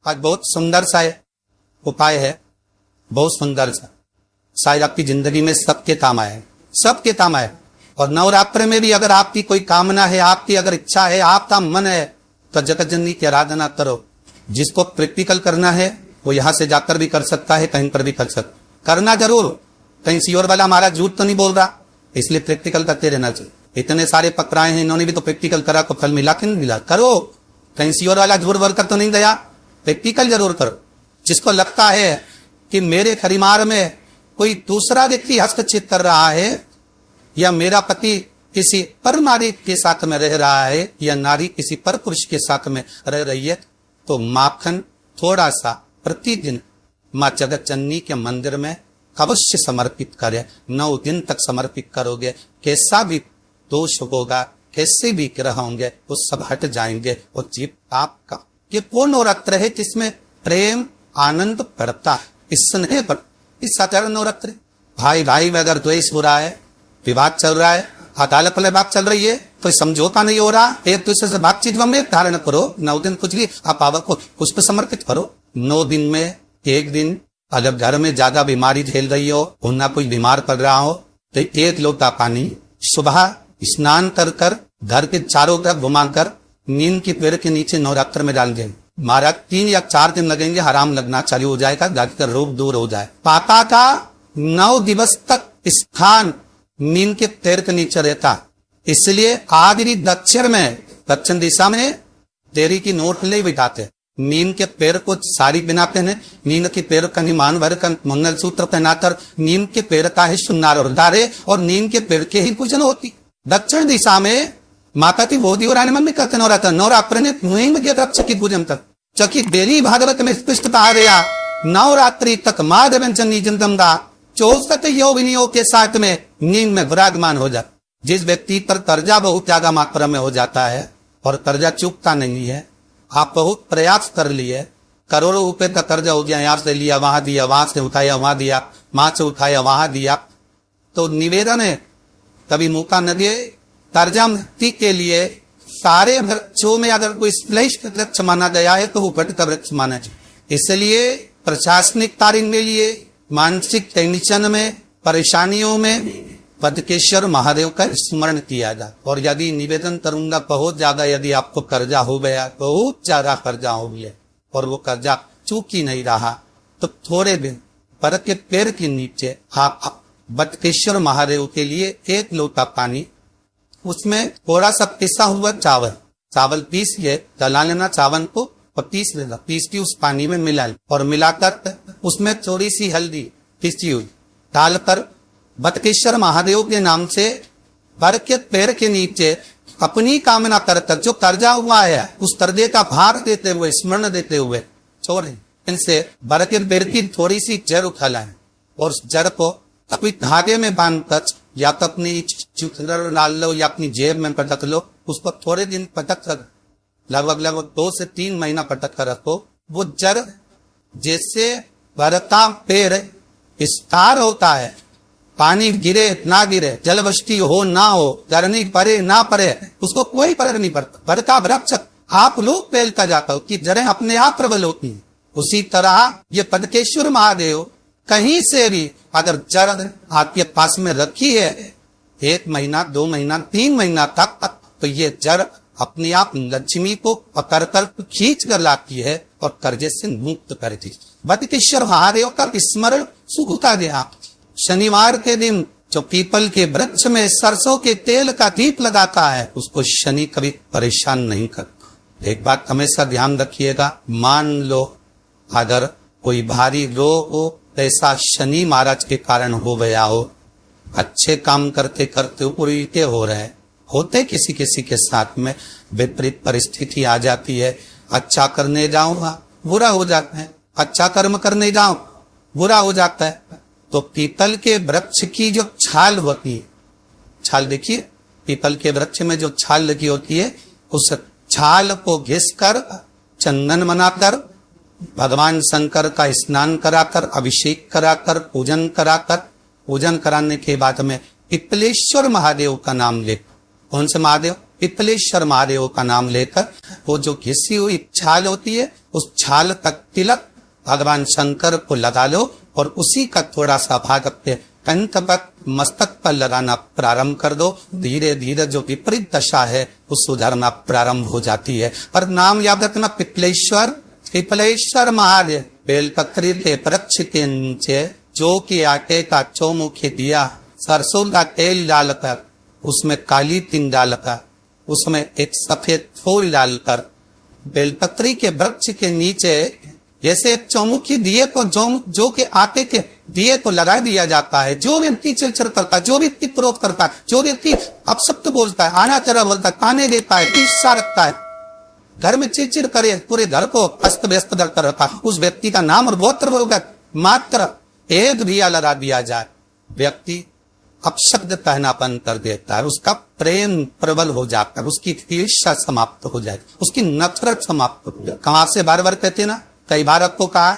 आज बहुत सुंदर सा उपाय है, बहुत सुंदर सा, शायद आपकी जिंदगी में सबके काम आए, सबके काम आए। और नवरात्र में भी अगर आपकी कोई कामना है, आपकी अगर इच्छा है, आपका मन है, तो जगत जननी की आराधना करो। जिसको प्रैक्टिकल करना है वो यहां से जाकर भी कर सकता है, कहीं पर भी कर सकता, करना जरूर। कहीं सीओर वाला हमारा झूठ तो नहीं बोल रहा, इसलिए प्रैक्टिकल करते रहना चाहिए। इतने सारे पकड़ाए हैं, इन्होंने भी तो प्रैक्टिकल करा, को फल मिला कि नहीं मिला, करो। कहीं सीओर वाला झूठ वर्कर तो नहीं गया, प्रैक्टिकल जरूर करो। जिसको लगता है कि मेरे परिवार में कोई दूसरा व्यक्ति हस्तक्षेप कर रहा है, या मेरा पति किसी पर नारी के साथ में रह रहा है, या नारी किसी पर पुरुष के साथ में रह रही है, तो माखन थोड़ा सा प्रतिदिन माँ जगत जननी के मंदिर में अवश्य समर्पित करें। 9 दिन तक समर्पित करोगे, कैसा भी दोष होगा, कैसे भी ग्रह होंगे, वो सब हट जाएंगे। वो जीव आपका ये पूर्ण नवरात्र है जिसमें प्रेम आनंद बढ़ता है, स्नेह बढ़। इस साधारण नवरात्र भाई भाई में अगर द्वेष हो रहा है, विवाद चल रहा है, अदालत वाले बात चल रही है, तो समझौता नहीं हो रहा, एक दूसरे से बातचीत में धारण करो। 9 दिन कुछ भी आप बाबा को पुष्प समर्पित करो। 9 दिन में एक दिन अगर घर में ज्यादा बीमारी झेल रही हो, ना कोई बीमार पड़ रहा हो, तो 1 लोटा पानी सुबह स्नान कर कर घर के चारों तरफ घुमाकर नीम के पेड़ के नीचे नवरात्र में डाल दें। महाराज 3 या 4 दिन लगेंगे, हराम लगना चालू हो जाएगा, जाकर रोग दूर हो जाए। पाता का 9 दिवस तक स्थान नीम के पेड़ के नीचे रहता, इसलिए आदि दक्षिण दिशा में देरी की नोट ले बिठाते। नीम के पेड़ को साड़ी पहनाते हैं, नीम के पेड़ का निमान भर का मंगल सूत्र पहनाकर नीम के पेड़ का ही सुनार और दारे, और नीम के पेड़ के ही पूजन होती। दक्षिण दिशा में माता की बोधी और मन में करते नवरात्र ने चकित पूजन तक चकित देरी भागवत में स्पष्ट कहा गया, नवरात्रि तक माधवन जनी जिंदमदा 64 योगिनियों के साथ में नींद में विराजमान हो जाता। जिस व्यक्ति पर कर्जा बहुत ज्यादा मात्रा में हो जाता है और कर्जा चूकता नहीं है, आप बहुत प्रयास कर लिए, करोड़ों रुपए का कर्जा हो गया, यहाँ से लिया वहां दिया, वहां से उठाया वहां दिया, वहां से उठाया वहां दिया, तो निवेदन है कभी मौका न दिए। कर्जा मुक्ति के लिए सारे वृक्षों में अगर कोई श्रेष्ठ वृक्ष माना गया है तो वो वट का वृक्ष माना चाहिए। इसलिए प्रशासनिक कार्य में लिए, मानसिक टेंशन में, परेशानियों में बदकेश्वर महादेव का स्मरण किया जाए। और यदि निवेदन करूंगा बहुत ज्यादा, यदि आपको कर्जा हो गया, बहुत ज्यादा कर्जा हो गया और वो कर्जा चूक ही नहीं रहा, तो थोड़े दिन पर के पेड़ के नीचे आप बदकेश्वर महादेव के लिए 1 लोटा पानी, उसमें थोड़ा सा पिसा हुआ चावल पीसिए, जला लेना चावल को और पीस लेना, पीस के उस पानी में मिला और मिलाकर उसमें थोड़ी सी हल्दी पीसी हुई डालकर बदकेश्वर महादेव के नाम से बर के पेड़ के नीचे अपनी कामना कर जो कर्जा हुआ है उस कर्जे का भार देते हुए, स्मरण देते हुए छोड़े। इनसे बर के पेड़ की थोड़ी सी जड़ उठा लाए और उस जड़ को अपनी धागे में बांधकर या तो अपनी डाल लो या अपनी जेब में पटक लो, उसको थोड़े दिन पटक कर लगभग 2 से 3 महीना पटक कर रखो। वो जड़ जैसे बरता पेड़ स्टार होता है, पानी गिरे ना गिरे, जलवृष्टि हो ना हो, गर्मी पड़े ना पड़े, उसको कोई फर्क नहीं पड़ता। बरता वृक्ष आप लोग फैलता जाता हो कि जड़ें अपने आप प्रबल होती हैं। उसी तरह ये बदकेश्वर महादेव कहीं से भी अगर जड़ आपके पास में रखी है 1 महीना 2 महीना 3 महीना तक, तो ये जड़ अपने आप लक्ष्मी को पकड़ कर खींच कर लाती है और कर्जे से मुक्त करती। बदकेश्वर महादेव का स्मरण सुखता दे। आप शनिवार के दिन जो पीपल के वृक्ष में सरसों के तेल का दीप लगाता है, उसको शनि कभी परेशान नहीं करता। एक बात हमेशा ध्यान रखिएगा, मान लो अगर कोई भारी रोग हो, ऐसा शनि महाराज के कारण हो गया हो, अच्छे काम करते करते उल्टे हो रहे होते, किसी किसी के साथ में विपरीत परिस्थिति आ जाती है। अच्छा करने जाओ बुरा हो जाता है, अच्छा कर्म करने जाओ बुरा हो जाता है। तो पीपल के वृक्ष की जो छाल होती है, छाल देखिए पीपल के वृक्ष में जो छाल लगी होती है, उस छाल को घिस कर चंदन बनाकर भगवान शंकर का स्नान कराकर, अभिषेक कराकर, पूजन कराने के बाद में पिपलेश्वर महादेव का नाम लेकर, कौन से महादेव? पिपलेश्वर महादेव का नाम लेकर वो जो घिसी हुई छाल होती है उस छाल का तिलक भगवान शंकर को लगा लो और उसी का थोड़ा सा भाग अपने कंठ पर मस्तक पर लगाना प्रारंभ कर दो। धीरे धीरे जो विपरीत दशा है वो सुधरना प्रारंभ हो जाती है। पर नाम याद रखना, पिपलेश्वर महादेव। बेलपत्री के वृक्ष के नीचे जो कि आटे का चौमुखी दिया, सरसों का तेल डालकर उसमें काली तिल डालकर उसमें एक सफेद फूल डालकर बेलपत्री के वृक्ष के नीचे जैसे एक चौमुखी दिए को जो के आटे के दिए को लगा दिया जाता है। जो व्यक्ति चिड़चिड़ करता है, जो व्यक्ति क्रोध करता है, जो व्यक्ति अपशब्द बोलता है, आना चरा बोलता है, ताने देता है, ईर्ष्या रखता है, घर में चिड़चिड़ करे, पूरे घर को अस्त व्यस्त करता रहता है, उस व्यक्ति का नाम और गोत्र बोलकर मात्र एक दिया लगा दिया जाए, व्यक्ति अपशब्द कहनापन कर देता है, उसका प्रेम प्रबल हो जाता है, उसकी ईर्ष्या समाप्त हो जाए, उसकी नफरत समाप्त हो जाए। कहां से बार बार कहते ना, कई बार आपको कहा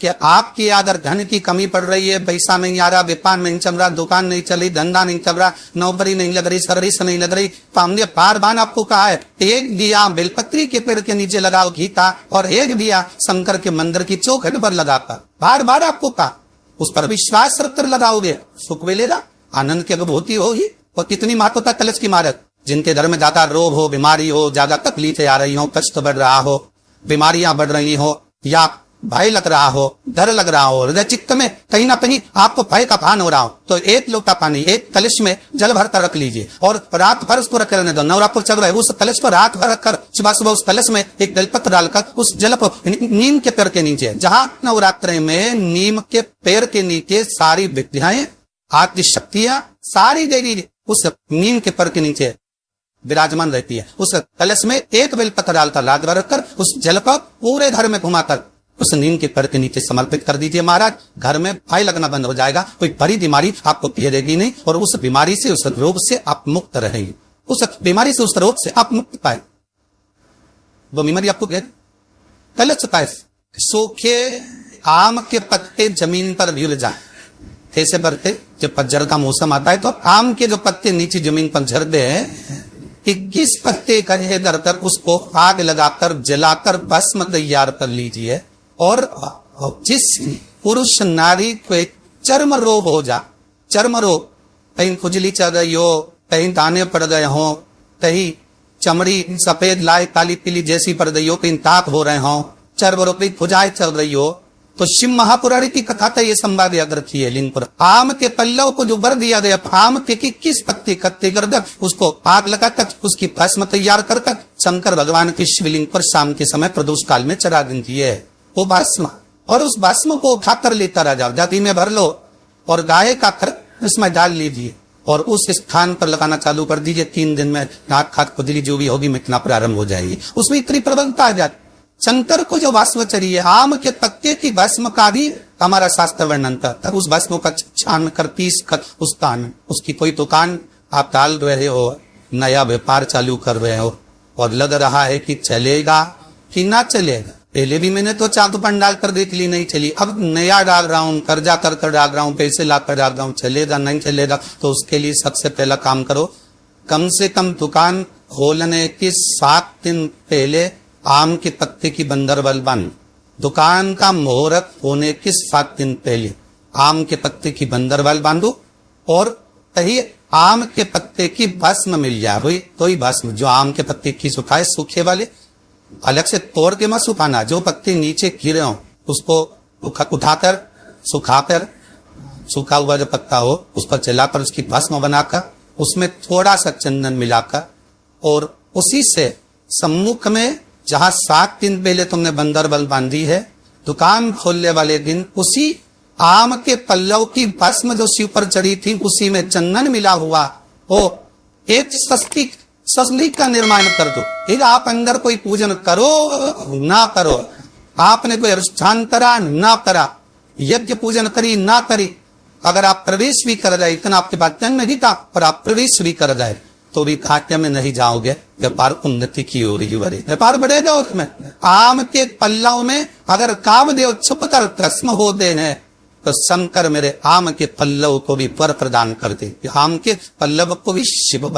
कि आपकी अगर धन की कमी पड़ रही है, पैसा नहीं आ रहा, व्यापार नहीं चल रहा, दुकान नहीं चल रही, धंधा नहीं चल रहा, नौकरी नहीं लग रही, सर्विस नहीं लग रही, तो हमने बार बार आपको कहा है एक दिया बेलपत्री के पेड़ के नीचे लगाओ घी का, और एक दिया शंकर के मंदिर की चौखट पर लगाकर, बार बार आपको कहा। उस पर विश्वास रखकर लगाओगे, सुख मिलेगा, आनंद की अनुभूति होगी। और कितनी महत्वता कलश की मारत, जिनके घर में ज्यादा रोग हो, बीमारी हो, ज्यादा तकलीफें आ रही हो, कष्ट बढ़ रहा हो, बीमारियां बढ़ रही हो, या भय लग रहा हो, डर लग रहा हो, हृदय चित्त में कहीं ना कहीं आपको भय का भान हो रहा हो, तो एक लोटा पानी एक कलश में जल भर कर रख लीजिए और रात भर उसको रख रहने दो। नवरात्र चल रहा है, उस कलश पर रात भर रखकर सुबह सुबह उस कलश में एक बेलपत्र डालकर उस जल को नीम के पेड़ के नीचे, जहां नवरात्र में नीम के पेड़ के नीचे सारी विद्याएं, आदि शक्तियां सारी देवी उस नीम के पेड़ के नीचे विराजमान रहती है। उस कलश में एक बेलपत्र डालकर रात भर रखकर उस जल को पूरे घर में घुमाकर उस नीम के पेड़ के नीचे समर्पित कर दीजिए। महाराज, घर में भय लगना बंद हो जाएगा, कोई बड़ी बीमारी आपको घेरेगी नहीं, और उस बीमारी से, उस रोग से आप मुक्त रहेंगे, उस बीमारी से, उस रोग से आप मुक्त पाए। वो बीमारी आपको कलश का सूखे आम के पत्ते जमीन पर गिर जाए, कैसे बढ़ते, जब पतझड़ का मौसम आता है तो आम के जो पत्ते नीचे जमीन पर झड़ते हैं, 21 पत्ते कहे दरकर उसको आग लगाकर जलाकर भस्म तैयार कर लीजिए। और जिस पुरुष नारी को एक चर्म रोग हो जा, चर्म रोग, कहीं खुजली चल रही हो, कहीं दाने पड़ गए हो, कहीं चमड़ी सफेद लाल काली पीली जैसी पड़ गई हो, कहीं ताप हो रहे हो, चर्म रोग की खुजाई चल रही हो, तो शिव महापुराणी की कथा तो ये संवाद याद रखिए। लिंगपुर आम के पल्लव को जो बर दिया गया, आम के 21 पत्ते इकट्ठे कर दे, उसको आग लगाकर उसकी भस्म तैयार कर शंकर भगवान की शिवलिंग पर शाम के समय प्रदोष काल में चढ़ा देती है वो भस्म, और उस भस्म को उठाकर लेता रह जाओ, जाति में भर लो और गाय का खर इसमें डाल लीजिए और उस स्थान पर लगाना चालू कर दीजिए। 3 दिन में नाक खाक खुजली जो भी होगी मिटना प्रारंभ हो जाएगी। उसमें इतनी प्रबलता आ जाती। शंकर को जो भस्म चाहिए, आम के पत्ते की भस्म का भी हमारा शास्त्र वर्णन था। उस भस्म का छान कर पीस कर उसकी कोई दुकान आप डाल रहे हो, नया व्यापार चालू कर रहे हो और लग रहा है कि चलेगा कि ना चलेगा। पहले भी मैंने तो 4 दुकान डाल कर देख ली, नहीं चली, अब नया डाल रहा हूँ, कर्जा कर कर डाल रहा हूँ, पैसे ला कर डाल रहा हूँ, चलेगा नहीं चलेगा। तो उसके लिए सबसे पहला काम करो, कम से कम दुकान खोलने के 7 दिन पहले आम के पत्ते की बंदरबल बन, दुकान का मुहूर्त होने के 7 दिन पहले आम के पत्ते की बंदरबल बांधो और कहीं आम के पत्ते की भस्म मिल जाए, तो ही भस्म जो आम के पत्ते की सुखाए, सूखे वाले अलग से तोड़ के मत सुखाना, जो पत्ते नीचे गिरे हो उसको उठाकर सुखाकर, सूखा हुआ जो पत्ता हो उस पर जलाकर उसकी भस्म बनाकर उसमें थोड़ा सा चंदन मिलाकर और उसी से सम्मुख में जहां 7 दिन पहले तुमने बंदरबल बांधी है, दुकान खोलने वाले दिन उसी आम के पल्लव की भस्म जो शिव पर चढ़ी थी उसी में चंदन मिला हुआ हो एक ससली का निर्माण कर दो। फिर आप अंदर कोई पूजन करो ना करो, आपने कोई अनुष्ठान करा ना करा, यज्ञ पूजन करी ना करी, अगर आप प्रवेश भी कर जाए, इतना आपके पास जन्म नहीं था और आप प्रवेश भी कर जाए तो भी खाते में नहीं जाओगे, व्यापार उन्नति की हो रही है, व्यापार बढ़ेगा। उसमें आम के पल्लव में अगर कामदेव छुप कर भस्म होते हैं तो शंकर मेरे आम के पल्लव को भी पर प्रदान कर दे, आम के पल्लव को भी शिव